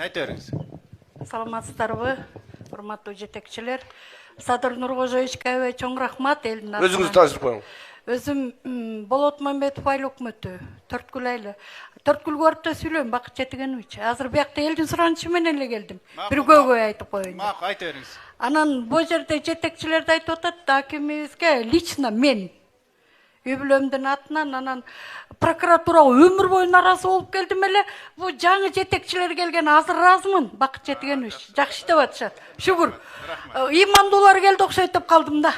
Айта беріңіз. Саламатсыздарбы, урматтуу жетекчилер. Садыр Нуркожоевичке аябай чоң рахмат элдин атынан. Өзүңүз таанышып коюңуз. Өзүм Болот Мамбетов айыл өкмөтү, Төрткүл айылы. Төрткүл көрүптө сүйлөйм, Бакыт Жетигенович. Азыр биякта элдин суранычы менен эле келдим. Бир көйгөй айтып коеюн. Макул, айта беріңіз. Анан бул жерде жетекчилерди айтып атат, акимибизге лично мен үй бүлөмдүн атынан анан прокуратурага өмүр бою наразы болуп келдим эле. Бул жаңы жетекчилер келген азыр ыраазымын. Бакыт Жетигенович жакшы иштеп атышат. Шүгүр. Имандуулар келди окшойт деп калдым да.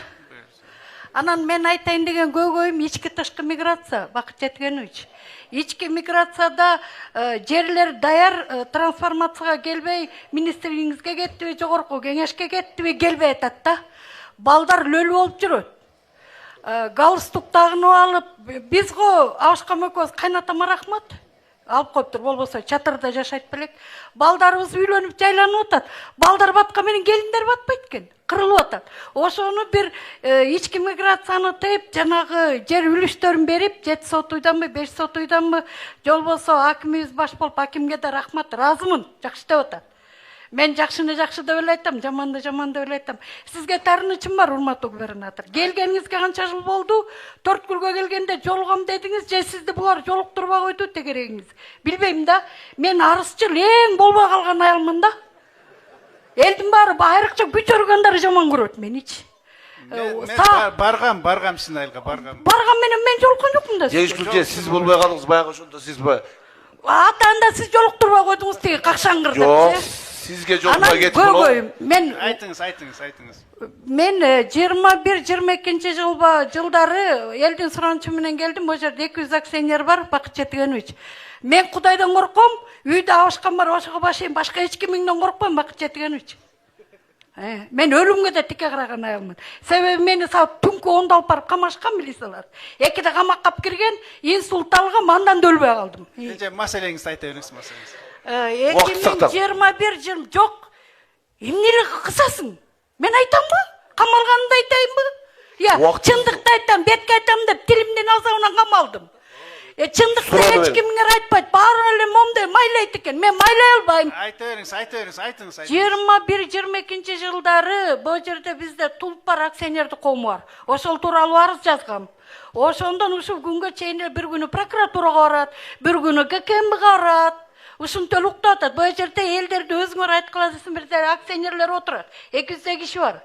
Анан мен айтайын деген көйгөйүм ички тышкы миграция, Бакыт Жетигенович. Ички миграцияда жерлер даяр трансформацияга келбей, министрлигиңизге кеттиби, жогорку кеңешке кеттиби, келбей атат да. Балдар өлүп болуп жүрөт. Галстук тагынып алып, биз го Абышкам экөөбүз кайнатама рахмат. Алып коюптур, болбосо чатырда жашайт белек. Балдарыбыз үйлөнүп жайланып атат. Балдар батка менен келиндер батпайт экен, кырылып атат. Ошону бир ички миграцияны тыйып, жанагы жер үлүштөрүн берип, 7 сот уйданбы, 5 сот уйданбы, жолбосо акимибиз баш болуп, акимге да рахмат, ыраазымын, жакшы иштеп атат. Мен жакшыны жакшы деп эле айтам, жаманды жаман деп эле айтам. Сизге таарынычым бар, урматтуу губернатор. Келгениңизге канча жыл болду? Төрткүлгө келгенде жолугам дедиңиз, же сизди булар жолуктурбай койду тегерегиңиз? Билбейм да. Мен арызчыл эң болбой калган аялмын да. Элдин баары айрыкча күч өргөндөрү жаман көрөт меничи. Баргам сиздин айылга, баргам. Барган менен мен жолуккан жокмун да. Жегишкүлчү сиз болбой калдыңыз, баягы ошондо сиз Атаанда сиз жолуктурбай койдуңуз теги какшаңгыр деп. Жок, сизге жолукпай кетип болот. Мен Айтыңыз. Мен 21-22 жылдары элдин суранычы менен келдим. О жерде 200 акционер бар, Бакыт Жетигенович. Мен Кудайдан корком, үйдө Абышкам бар, ошого башайын, башка эч кимиңден коркпойм, Бакыт Жетигенович. Мен өлүмгө да тике караган аялмын. Себеби мени саат түнкү 10-да алып барып камашкан милициялар. 2-де камакка алып кирген, инсульт алгам, андан да өлбөй калдым. Маселеңизди айта бериңиз, маселеңиз. 2021 жыл жок. Эмнелик кысасың? Мен айтамбы? Камалганымды айтайынбы? Чындыкты айтам, бетке айтам деп тилимдин азабынан камалдым. Чындыкты эч кимге айтпайт. Баары эле момдой майлайт экен. Мен майлай албайм. Айта бериңиз, айтыңыз. 21-22 жылдары бул жерде бизде Тулуп бар акционердик коому бар. Ошол тууралуу арыз жазгам. Ошондон ушул күнгө чейин бир күнү прокуратурага барат, бир күнү ГКМБга барат. Ушунтип уктап атат. Бул жерде элдерди өзүңөр айткыла десем бир акционерлер отурат. 200 киши бар.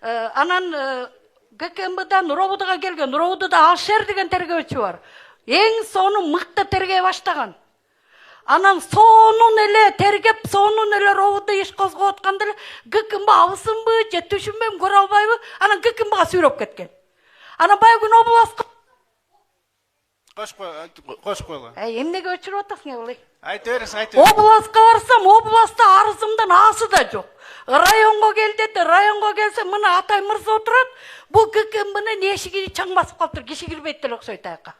Анан ГКМБдан Робудага келген. Робудада Алшер деген тергөөчү бар. Эң сону мыкты тергей баштаган. Анан сонун эле тергеп, сонун эле Робуда иш козгоп атканда эле ГКМБ абысынбы, же түшүнбөйм, көрө албайбы? Анан ГКМБга сүйрөп кеткен. Анан баягы күнү областка Кош койгула. Эмнеге өчүрүп атасың булай? Айта бериңиз. Областка барсам, областта арызымдан асы да жок. Районго кел деди, районго келсем, мына Атай мырза отурат. Бул ГКМБнын эшиги чаң басып калыптыр, киши кирбейт деле окшойт аяка.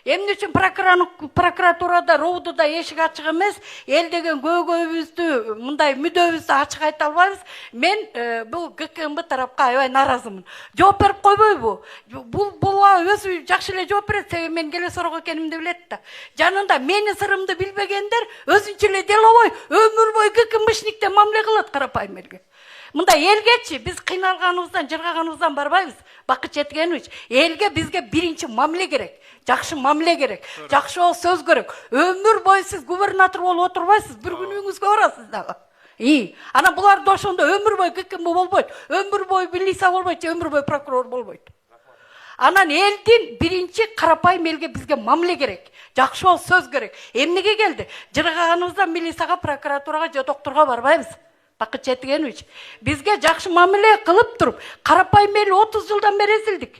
Эмне үчүн прокуратурада Робудада эшик ачык эмес, эл деген көйгөйүбүздү, мындай мүдөбүздү ачык айта албайбыз. Мен бул ГКМБ тарапка аябай наразымын. Жооп берип койбойбу? Бул өзү жакшы эле жооп берет, себеби мен келе сорого экенимди билет да. Жанында менин сырымды билбегендер өзүнчө эле деловой өмүр бою ГКМБшниктен мамиле кылат карапайым элге. Мындай элгечи биз кыйналганыбыздан, жыргаганыбыздан барбайбыз. Бакыт Жетигенович, элге бизге биринчи мамиле керек. Жакшы мамиле керек. Жакшы сөз керек. Өмүр бою сиз губернатор болуп отурбайсыз, бир күн үйүңүзгө барасыз дагы. Анан буларды ошондо өмүр бою ГКМБ болбойт, өмүр бою милиция болбойт, өмүр бою прокурор болбойт. Анан элдин биринчи карапайым элге бизге мамиле керек. Жакшы сөз керек. Эмнеге келди? Жыргаганыбыздан милицияга, прокуратурага же доктурга барбайбыз. Бакыт Жетигенович, бизге жакшы мамиле кылып туруп, карапайым эл 30 жылдан бери эзилдик.